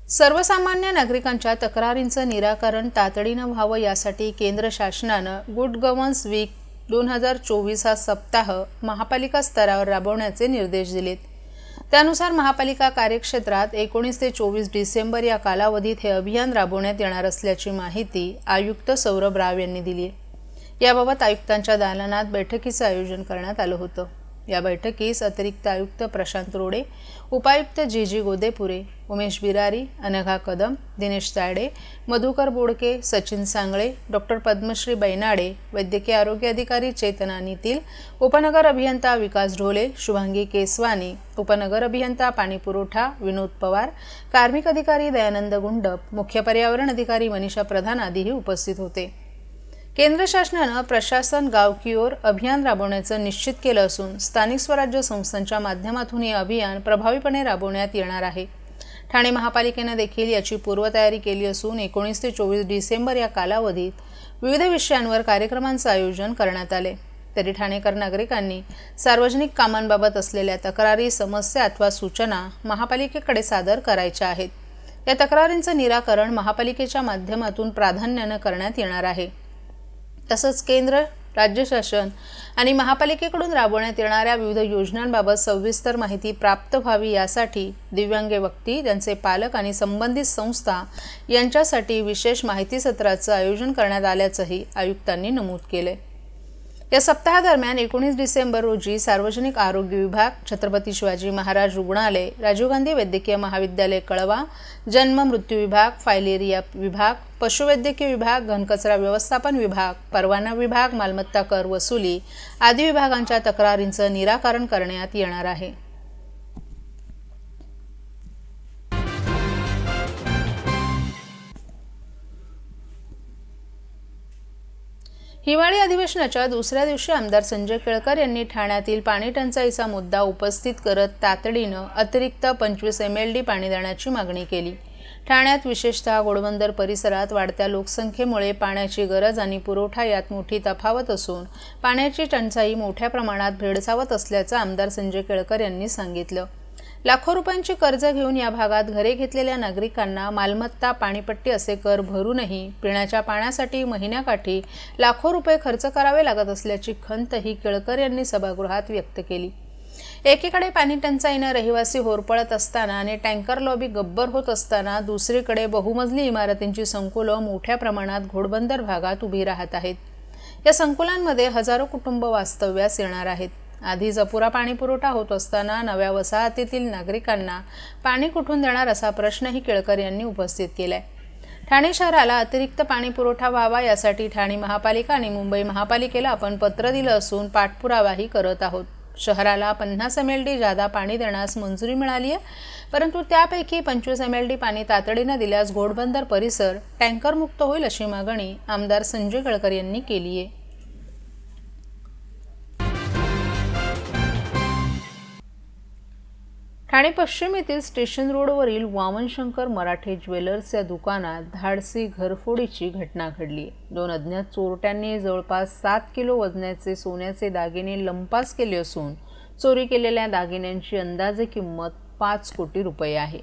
सर्वसामान्य नागरिकांच्या तक्रारींचं निराकरण तातडीनं व्हावं यासाठी केंद्र शासनानं गुड गव्हर्नन्स वीक 2024 हा सप्ताह महापालिका स्तरावर राबवण्याचे निर्देश दिलेत। त्यानुसार महापालिका कार्यक्षेत्रात 19 ते 24 डिसेंबर या कालावधीत हे अभियान राबवण्यात येणार असल्याची माहिती आयुक्त सौरभ राव यांनी दिली आहे। याबाबत आयुक्तांच्या दालनात बैठकीचं आयोजन करण्यात आलं होतं। या बैठकीस अतिरिक्त आयुक्त प्रशांत रोडे, उपायुक्त जी गोदेपुरे, उमेश बिरारी, अनघा कदम, दिनेश तायडे, मधुकर बोडके, सचिन सांगळे, डॉक्टर पद्मश्री बैनाडे, वैद्यकीय आरोग्य अधिकारी चेतना नितील, उपनगर अभियंता विकास ढोले, शुभांगी केसवानी, उपनगर अभियंता पाणी पुरवठा विनोद पवार, कार्मिक अधिकारी दयानंद गुंडप, मुख्य पर्यावरण अधिकारी मनीषा प्रधान आदीही उपस्थित होते। केंद्र शासनानं प्रशासन गाव की ओर अभियान राबवण्याचं निश्चित केलं असून स्थानिक स्वराज्य संस्थांच्या माध्यमातून हे अभियान प्रभावीपणे राबवण्यात येणार आहे। ठाणे महापालिकेने देखील याची पूर्वतयारी केली असून 19 ते 24 डिसेंबर या कालावधीत विविध विषयांवर कार्यक्रमांचं आयोजन करण्यात आले। तरी ठाणेकर नागरिकांनी सार्वजनिक कामांबाबत असलेल्या तक्रारी, समस्या अथवा सूचना महापालिकेकडे सादर करायच्या आहेत। या तक्रारींचं निराकरण महापालिकेच्या माध्यमातून प्राधान्यानं करण्यात येणार आहे। तसंच केंद्र, राज्य शासन आणि महापालिकेकडून राबवण्यात येणाऱ्या विविध योजनांबाबत सविस्तर माहिती प्राप्त व्हावी यासाठी दिव्यांग व्यक्ती, त्यांचे पालक आणि संबंधित संस्था यांच्यासाठी विशेष माहिती सत्राचं आयोजन करण्यात आल्याचंही आयुक्तांनी नमूद केले। या सप्ताहादरम्यान 19 डिसेंबर रोजी सार्वजनिक आरोग्य विभाग, छत्रपती शिवाजी महाराज रुग्णालय, राजीव गांधी वैद्यकीय महाविद्यालय कळवा, जन्म मृत्यू विभाग, फायलेरिया विभाग, पशुवैद्यकीय विभाग, घनकचरा व्यवस्थापन विभाग, परवाना विभाग, मालमत्ता कर वसुली आदी विभागांच्या तक्रारींचं निराकरण करण्यात येणार आहे। हिवाळी अधिवेशनाच्या दुसऱ्या दिवशी आमदार संजय केळकर यांनी ठाण्यातील पाणी टंचाईचा मुद्दा उपस्थित करत तातडीनं अतिरिक्त 25 MLD पाणी देण्याची मागणी केली। ठाण्यात विशेषतः घोडबंदर परिसरात वाढत्या लोकसंख्येमुळे पाण्याची गरज आणि पुरवठा यात मोठी तफावत असून पाण्याची टंचाई मोठ्या प्रमाणात भेडसावत असल्याचं आमदार संजय केळकर यांनी सांगितलं। लाखो रुपयांची कर्ज घेऊन या भागात घरे घेतलेल्या नागरिकांना मालमत्ता, पाणीपट्टी असे कर भरूनही पिण्याच्या पाण्यासाठी महिन्याकाठी लाखो रुपये खर्च करावे लागत असल्याची खंतही केळकर यांनी सभागृहात व्यक्त केली। एकीकडे पाणी टंचाईनं रहिवासी होरपळत असताना आणि टँकर लॉबी गब्बर होत असताना दुसरीकडे बहुमजली इमारतींची संकुलं मोठ्या प्रमाणात घोडबंदर भागात उभी राहत आहेत। या संकुलांमध्ये हजारो कुटुंब वास्तव्यास येणार आहेत। आधीच अपुरा पाणी पुरवठा होत असताना नव्या वसाहतीतील नागरिकांना पाणी कुठून देणार असा प्रश्नही केळकर यांनी उपस्थित केलाय। ठाणे शहराला अतिरिक्त पाणी पुरवठा व्हावा यासाठी ठाणे महापालिका आणि मुंबई महापालिकेला आपण पत्र दिलं असून पाठपुरावाही करत आहोत। शहराला 50 MLD जादा पाणी देण्यास मंजुरी मिळाली आहे, परंतु त्यापैकी 25 MLD पाणी तातडीनं दिल्यास घोडबंदर परिसर टँकर मुक्त होईल अशी मागणी आमदार संजय केळकर यांनी केली आहे। ठाणे पश्चिम येथील स्टेशन रोडवरील वामनशंकर मराठे ज्वेलर्स या दुकानात धाडसी घरफोडीची घटना घडली। 2 अज्ञात चोरट्यांनी जवळपास 7 किलो वजनाचे सोन्याचे दागिने लंपास केले असून चोरी केलेल्या दागिन्यांची अंदाजे किंमत 5 कोटी रुपये आहे।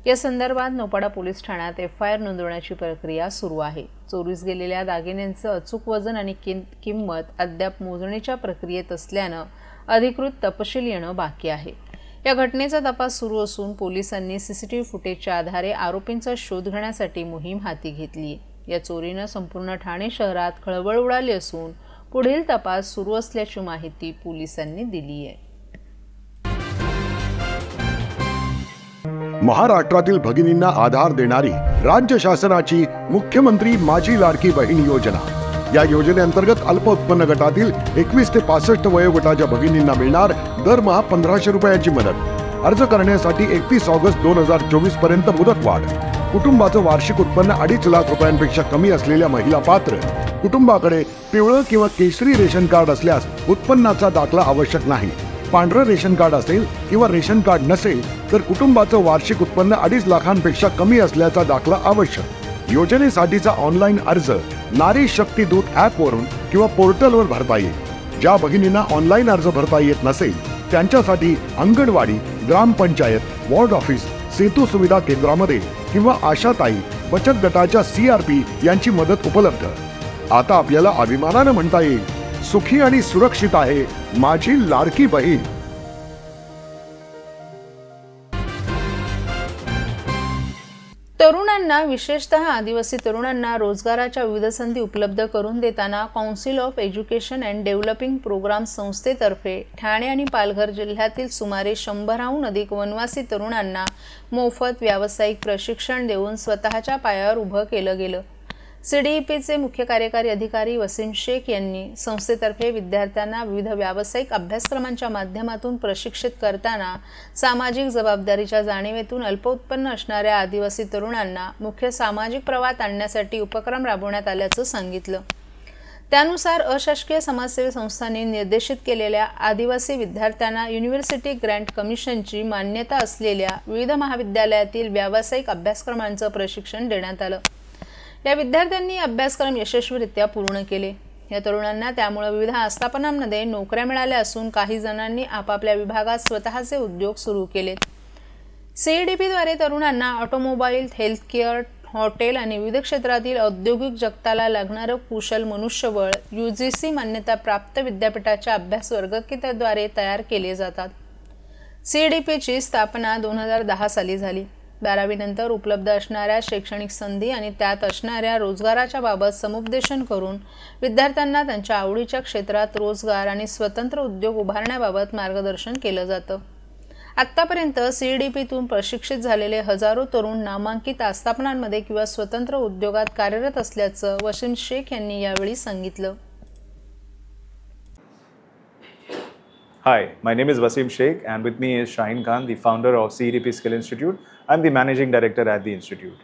या संदर्भात नौपाडा पोलीस ठाण्यात FIR नोंदवण्याची प्रक्रिया सुरू आहे। चोरीस गेलेल्या दागिन्यांचं अचूक वजन आणि किंमत अद्याप मोजणीच्या प्रक्रियेत असल्यानं अधिकृत तपशील येणं बाकी आहे। या घटनेचा तपास सुरू असून पोलिसांनी CCTV फुटेजच्या आधारे आरोपींचा शोध घेण्यासाठी मोहीम हाती घेतली आहे। या चोरीनं संपूर्ण ठाणे शहरात खळबळ उडाली असून पुढील तपास सुरू असल्याची माहिती पोलिसांनी दिली आहे। महाराष्ट्रातील भगिनींना आधार देणारी राज्य शासनाची मुख्यमंत्री माझी लाडकी बहीण योजना। या योजनेअंतर्गत अल्प उत्पन्न गटातील 21 ते 65 वयोगटाच्या भगिनींना मिळणार दरमहा 1500 रुपयाची मदत। अर्ज करण्यासाठी 31 ऑगस्ट 2024 पर्यंत मुदतवाढ। कुटुंबाचं वार्षिक उत्पन्न 2.5 लाख रुपयांपेक्षा कमी असलेल्या महिला पात्र। कुटुंबाकडे पिवळं किंवा केशरी रेशन कार्ड असल्यास उत्पन्नाचा दाखला आवश्यक नाही। पांढरं रेशन कार्ड असेल किंवा रेशन कार्ड नसेल तर कुटुंबाचं वार्षिक उत्पन्न 2.5 लाखांपेक्षा कमी असल्याचा दाखला आवश्यक। योजनेसाठीचा ऑनलाईन अर्ज नारी शक्ती दूत ॲपवरून किंवा पोर्टलवर भरता येईल। ज्या भगिनींना ऑनलाईन अर्ज भरता येत नसेल त्यांच्यासाठी अंगणवाडी, ग्रामपंचायत, वॉर्ड ऑफिस, सेतू सुविधा केंद्रामध्ये किंवा आशाताई बचत गटाच्या CRP यांची मदत उपलब्ध. आता आपल्याला अभिमानानं म्हणता येईल, सुखी आणि सुरक्षित आहे माझी लाडकी बहीण. तरुणांना, विशेषतः आदिवासी तरुणांना रोजगाराच्या विविध संधी उपलब्ध करून देताना council of education and developing programme संस्थेतर्फे ठाणे आणि पालघर जिल्ह्यातील सुमारे 100हून अधिक वनवासी तरुणांना मोफत व्यावसायिक प्रशिक्षण देऊन स्वतःच्या पायावर उभं केलं गेलं. CDEPचे मुख्य कार्यकारी अधिकारी वसीम शेख यांनी संस्थेतर्फे विद्यार्थ्यांना विविध व्यावसायिक अभ्यासक्रमांच्या माध्यमातून प्रशिक्षित करताना सामाजिक जबाबदारीच्या जाणीवेतून अल्पउत्पन्न असणाऱ्या आदिवासी तरुणांना मुख्य सामाजिक प्रवाहात आणण्यासाठी उपक्रम राबवण्यात आल्याचं सांगितलं. त्यानुसार अशासकीय समाजसेवी संस्थांनी निर्देशित केलेल्या आदिवासी विद्यार्थ्यांना युनिव्हर्सिटी ग्रँट कमिशनची मान्यता असलेल्या विविध महाविद्यालयातील व्यावसायिक अभ्यासक्रमांचं प्रशिक्षण देण्यात आलं. या विद्यार्थ्यांनी अभ्यासक्रम यशस्वीरित्या पूर्ण केले. या तरुणांना त्यामुळे विविध आस्थापनांमध्ये नोकऱ्या मिळाल्या असून काही जणांनी आपापल्या विभागात स्वतःचे उद्योग सुरू केलेत. CEDPद्वारे तरुणांना ऑटोमोबाईल, हेल्थकेअर, हॉटेल आणि विविध क्षेत्रातील औद्योगिक जगताला लागणारं कुशल मनुष्यबळ UGC मान्यताप्राप्त विद्यापीठाच्या अभ्यास वर्गकिताद्वारे तयार केले जातात. CEDPची स्थापना 2010 साली झाली. 12वी नंतर उपलब्ध असणाऱ्या शैक्षणिक संधी आणि त्यात असणाऱ्या रोजगाराच्या बाबत समुपदेशन करून विद्यार्थ्यांना त्यांच्या आवडीच्या क्षेत्रात रोजगार आणि स्वतंत्र उद्योग उभारण्याबाबत मार्गदर्शन केलं जातं. आत्तापर्यंत CEDPतून प्रशिक्षित झालेले हजारो तरुण नामांकित आस्थापनांमध्ये किंवा स्वतंत्र उद्योगात कार्यरत असल्याचं वसीम शेख यांनी यावेळी सांगितलं. Hi, my name is Wasim Sheikh and with me is Shaheen Khan, the founder of CEDP Skill Institute. I'm the managing director at the institute.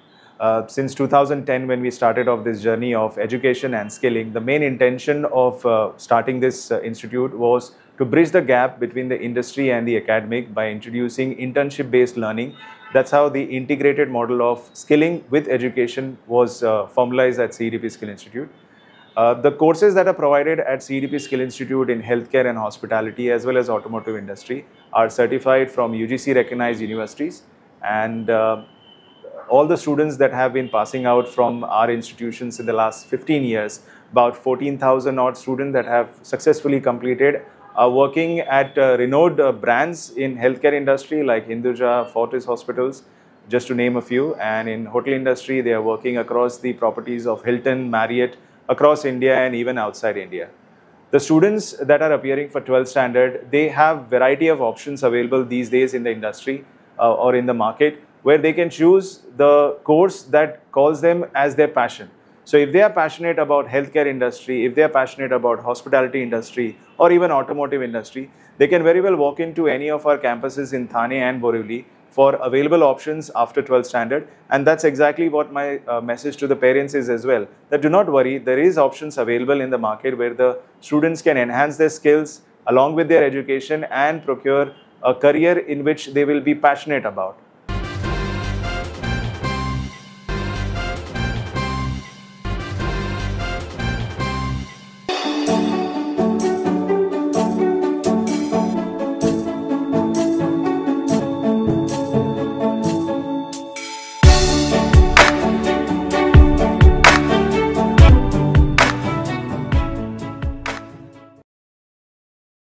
Since 2010, when we started off this journey of education and skilling, the main intention of starting this institute was to bridge the gap between the industry and the academic by introducing internship-based learning. That's how the integrated model of skilling with education was formalized at CEDP Skill Institute. The courses that are provided at CEDP Skill Institute in healthcare and hospitality as well as automotive industry are certified from UGC recognized universities, and all the students that have been passing out from our institutions in the last 15 years, about 14,000 odd students that have successfully completed, are working at renowned brands in healthcare industry like Hinduja, Fortis Hospitals, just to name a few, and in hotel industry they are working across the properties of Hilton, Marriott, across India and even outside India. The students that are appearing for 12th standard, they have variety of options available these days in the industry or in the market, where they can choose the course that calls them as their passion. So if they are passionate about healthcare industry, if they are passionate about hospitality industry or even automotive industry, they can very well walk into any of our campuses in Thane and Borivali for available options after 12th standard, and that's exactly what my message to the parents is as well, that do not worry, there is options available in the market where the students can enhance their skills along with their education and procure a career in which they will be passionate about.